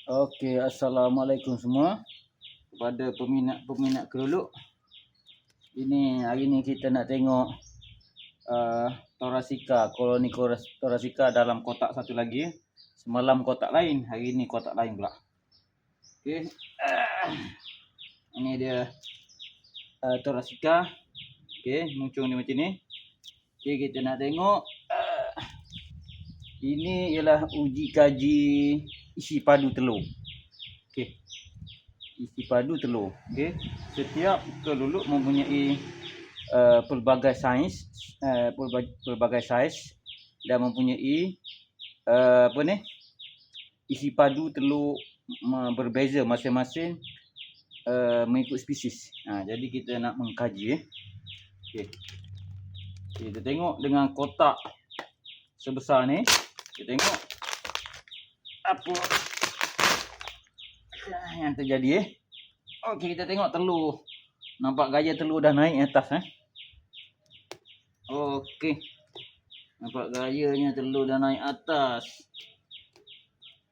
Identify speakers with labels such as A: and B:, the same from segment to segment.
A: Okey, assalamualaikum semua kepada peminat-peminat keruluk. Hari ni kita nak tengok Thoracea, koloni Thoracea dalam kotak satu lagi. Semalam kotak lain, hari ni kotak lain pula. Okey. Ini dia Thoracea. Okey, muncul ni macam ni. Okey, kita nak tengok ini ialah uji kaji isi padu telur. Okey. Isi padu telur. Okey. Setiap keluluk mempunyai pelbagai saiz dan mempunyai isi padu telur berbeza masing-masing mengikut spesies. Jadi kita nak mengkaji. Okey. Kita tengok dengan kotak sebesar ni. Kita tengok apa yang terjadi. Okey, kita tengok telur. Nampak gaya telur dah naik atas. Okey. Nampak gayanya telur dah naik atas.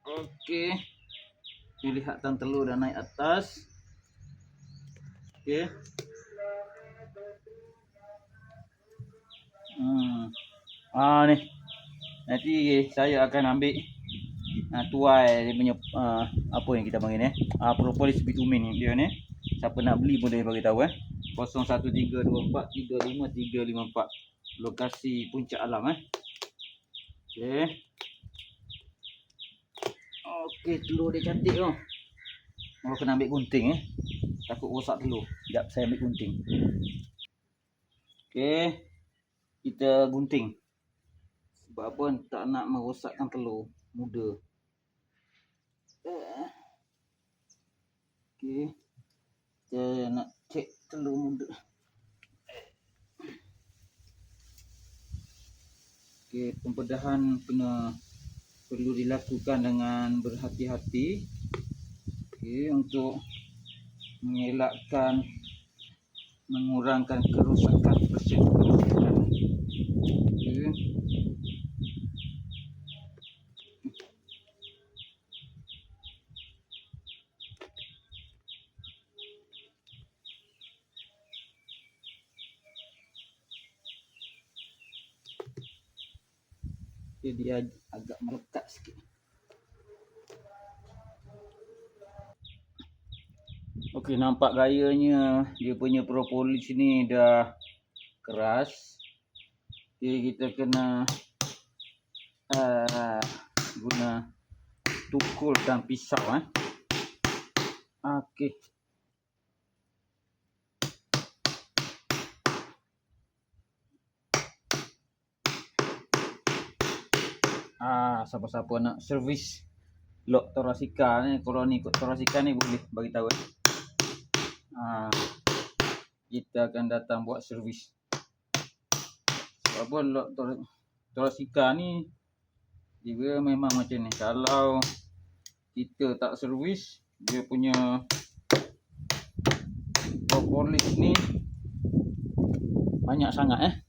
A: Okey. Kelihatan telur dah naik atas. Okey. Ni. Nanti saya akan ambil tuai dia punya apa yang kita panggil ni, propolis bitumen ni dia ni. Siapa nak beli boleh bagi tahu 0132435354 lokasi Puncak Alam Okey. Okey, telur dia cantik tu. Orang kena ambil gunting takut rosak telur. Sekejap saya ambil gunting. Okey. Kita gunting. Sebab apa? Tak nak merosakkan telur muda. Okey. Kita nak cek telur muda. Okey, pembedahan perlu dilakukan dengan berhati-hati. Okey, untuk mengelakkan mengurangkan kerosakan mesin. Okey. Dia agak melekat sikit. Okey, nampak gayanya dia punya propolis ni dah keras. Okey, kita kena guna tukul dan pisau Okey. Siapa-siapa nak servis lok Thoracea ni, koloni Thoracea ni boleh bagi tahu kita akan datang buat servis. Sebab apa lok Thoracea ni dia memang macam ni. Kalau kita tak servis, dia punya propolis ni banyak sangat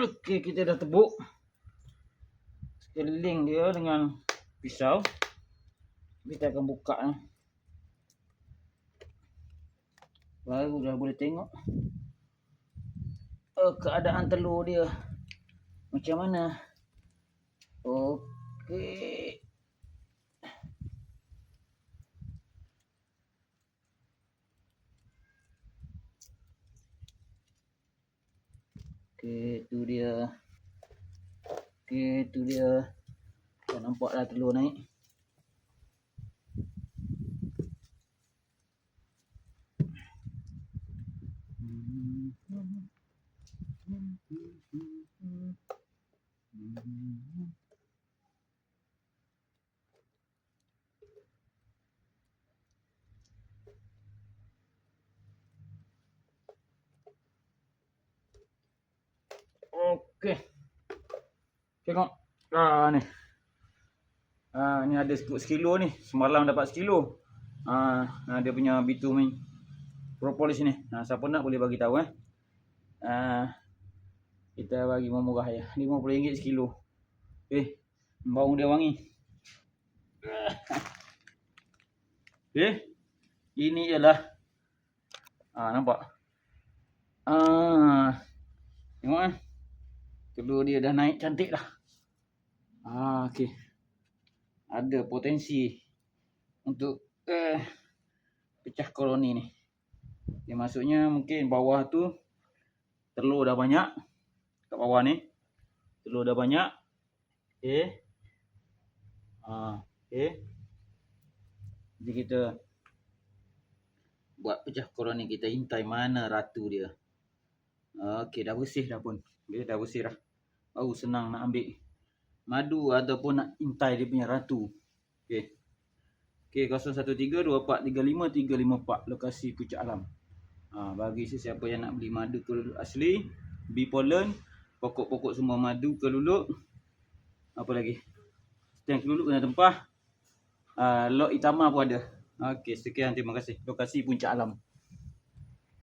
A: Okey, kita dah tebuk sekeliling dia dengan pisau. Kita akan buka baru dah boleh tengok keadaan telur dia macam mana. Okey. Okey, tu dia. Dah nampak dah telur naik. Okey. Tengok. Ni. Ni ada sekilo ni. Semalam dapat sekilo. Dia punya bitumen propolis ni. Siapa nak boleh bagi tahu kita bagi murah ya. RM50 sekilo. Bau dia wangi. Ini ialah nampak. Tengok telur dia dah naik cantik dah. Okey. Ada potensi untuk pecah koloni ni. Maksudnya mungkin bawah tu telur dah banyak. Kat bawah ni telur dah banyak. Jadi kita buat pecah koloni, kita intai mana ratu dia. Okey, dah bersih dah pun. Dah bersih dah. Baru senang nak ambil madu ataupun nak intai dia punya ratu. Okey, 013-2435-354 lokasi Puncak Alam. Bagi sesiapa yang nak beli madu keluluk asli, bee pollen, pokok-pokok semua madu keluluk. Apa lagi? Stem keluluk kena tempah. Lot itama pun ada. Okey, sekian, terima kasih. Lokasi Puncak Alam.